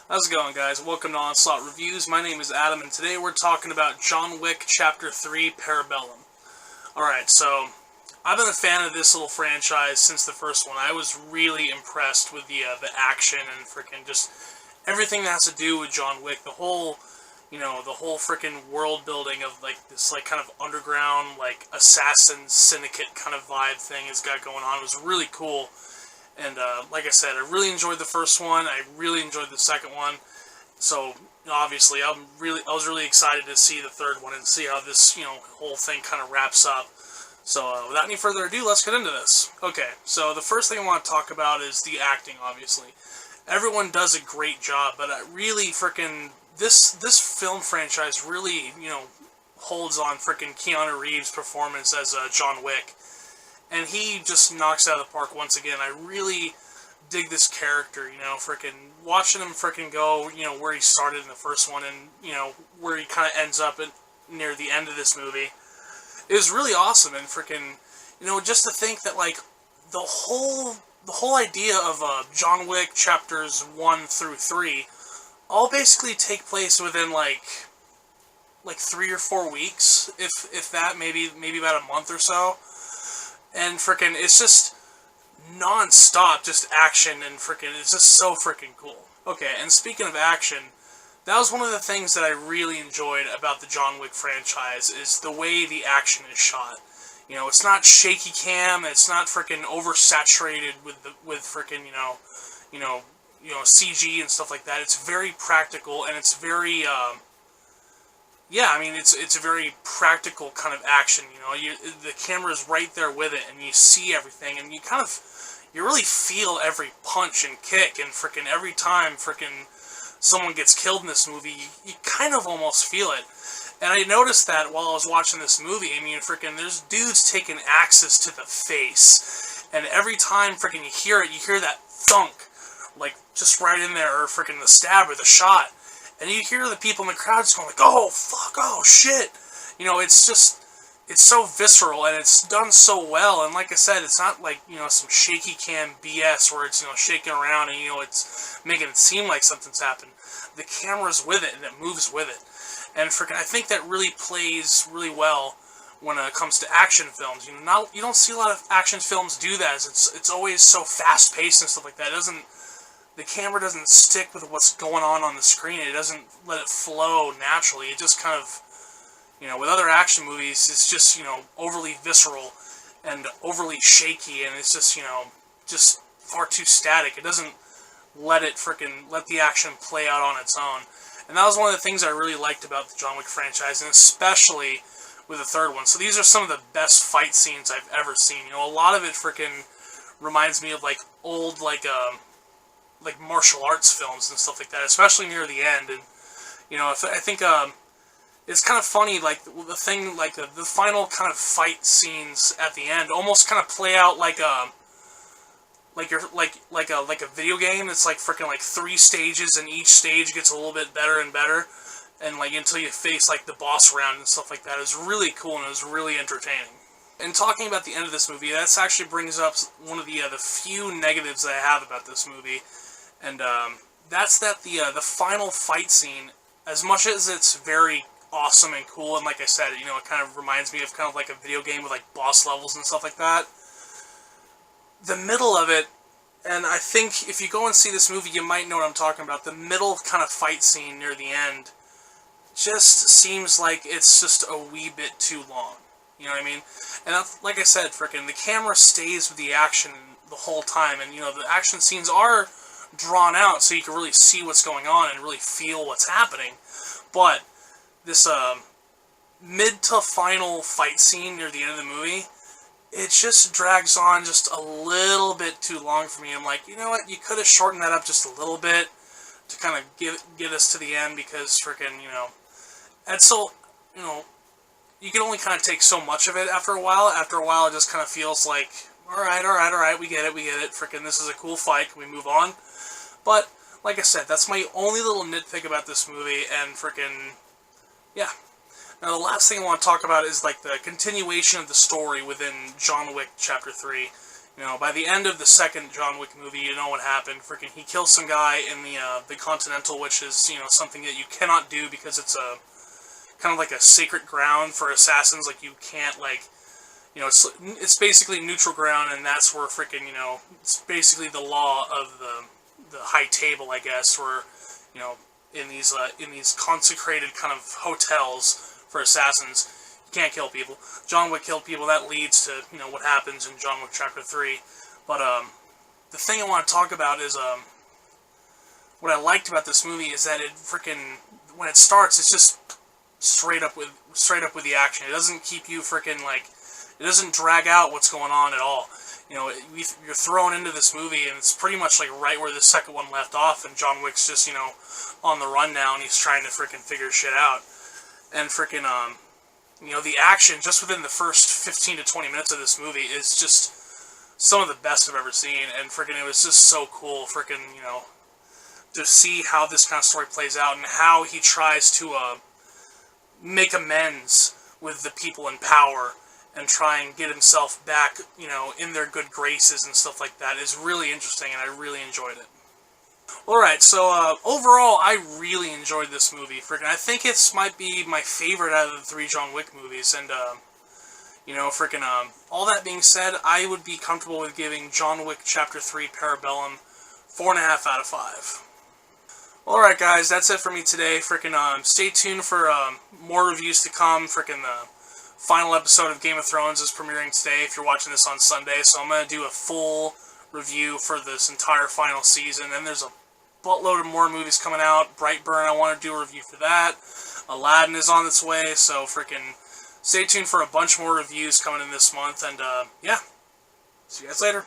How's it going, guys? Welcome to Onslaught Reviews. My name is Adam, and today we're talking about John Wick Chapter 3, Parabellum. Alright, so, I've been a fan of this little franchise since the first one. I was really impressed with the action and freaking just everything that has to do with John Wick. The whole freaking world building of, this, kind of underground, assassin syndicate kind of vibe thing it's got going on. It was really cool. And, like I said, I really enjoyed the first one. I really enjoyed the second one. So, obviously, I was really excited to see the third one and see how this, whole thing kind of wraps up. So, without any further ado, let's get into this. Okay, so the first thing I want to talk about is the acting, obviously. Everyone does a great job, but really freaking this film franchise really, holds on freaking Keanu Reeves' performance as John Wick. And he just knocks it out of the park once again. I really dig this character, freaking watching him freaking go, where he started in the first one and, where he kind of ends up near the end of this movie. It was really awesome and freaking, just to think that, the whole idea of John Wick Chapters 1 through 3 all basically take place within, like 3 or 4 weeks, if that, maybe about a month or so. And freaking, it's just non-stop, just action, and freaking, it's just so freaking cool. Okay, and speaking of action, that was one of the things that I really enjoyed about the John Wick franchise, is the way the action is shot. It's not shaky cam, it's not freaking oversaturated with freaking, CG and stuff like that. It's very practical, and it's very, yeah, I mean, it's a very practical kind of action, the camera's right there with it, and you see everything, and you really feel every punch and kick, and frickin' every time frickin' someone gets killed in this movie, you kind of almost feel it. And I noticed that while I was watching this movie. I mean, frickin' there's dudes taking axes to the face, and every time frickin' you hear it, you hear that thunk, just right in there, or frickin' the stab or the shot. And you hear the people in the crowd just going oh, fuck, oh, shit. It's so visceral, and it's done so well. And like I said, it's not some shaky cam BS where it's, shaking around and, it's making it seem like something's happened. The camera's with it, and it moves with it. And I think that really plays really well when it comes to action films. You don't see a lot of action films do that. It's always so fast-paced and stuff like that. The camera doesn't stick with what's going on the screen. It doesn't let it flow naturally. It just kind of, with other action movies, it's just, overly visceral and overly shaky, and it's just, just far too static. It doesn't let the action play out on its own. And that was one of the things I really liked about the John Wick franchise, and especially with the third one. So these are some of the best fight scenes I've ever seen. A lot of it reminds me of, old, martial arts films and stuff like that, especially near the end. And I think it's kind of funny, the thing, the final kind of fight scenes at the end almost kind of play out like a video game. It's 3 stages, and each stage gets a little bit better and better, and until you face the boss round and stuff like that. It was really cool, and it was really entertaining. And talking about the end of this movie, that actually brings up one of the few negatives that I have about this movie. And that's that the final fight scene, as much as it's very awesome and cool, and like I said, it kind of reminds me of kind of like a video game with boss levels and stuff like that. The middle of it, and I think if you go and see this movie, you might know what I'm talking about. The middle kind of fight scene near the end just seems like it's just a wee bit too long. You know what I mean? And like I said, the camera stays with the action the whole time, and the action scenes are drawn out so you can really see what's going on and really feel what's happening. But this mid to final fight scene near the end of the movie, it just drags on just a little bit too long for me. I'm like, you know what, you could have shortened that up just a little bit to kind of get us to the end, because and so, you can only kind of take so much of it after a while. After a while, it just kind of feels like, alright, we get it, this is a cool fight, can we move on? But, like I said, that's my only little nitpick about this movie, and yeah. Now, the last thing I want to talk about is, the continuation of the story within John Wick Chapter 3. You know, by the end of the second John Wick movie, you know what happened. Freaking, he kills some guy in the Continental, which is, you know, something that you cannot do because it's a kind of like a sacred ground for assassins. Like, you can't, like, you know, it's basically neutral ground, and that's where freaking, you know, it's basically the law of the high table, I guess, where, you know, in these consecrated kind of hotels for assassins, you can't kill people. John Wick killed people. That leads to, you know, what happens in John Wick Chapter 3. But the thing I want to talk about is what I liked about this movie is that it freaking, when it starts, it's just straight up with the action. It doesn't keep you freaking, like, it doesn't drag out what's going on at all. You know, you're thrown into this movie, and it's pretty much like right where the second one left off, and John Wick's just, you know, on the run now, and he's trying to freaking figure shit out. And freaking, you know, the action just within the first 15 to 20 minutes of this movie is just some of the best I've ever seen, and freaking, it was just so cool, freaking, you know, to see how this kind of story plays out, and how he tries to make amends with the people in power, and try and get himself back, you know, in their good graces and stuff like that is really interesting, and I really enjoyed it. Alright, so overall, I really enjoyed this movie. Freaking, I think it might be my favorite out of the 3 John Wick movies, and, you know, freaking, all that being said, I would be comfortable with giving John Wick Chapter 3 Parabellum 4.5 out of 5. Alright, guys, that's it for me today. Freaking, stay tuned for more reviews to come. Freaking, the final episode of Game of Thrones is premiering today if you're watching this on Sunday, so I'm going to do a full review for this entire final season. And there's a buttload of more movies coming out. Brightburn, I want to do a review for that. Aladdin is on its way, so freaking stay tuned for a bunch more reviews coming in this month. And yeah, see you guys later.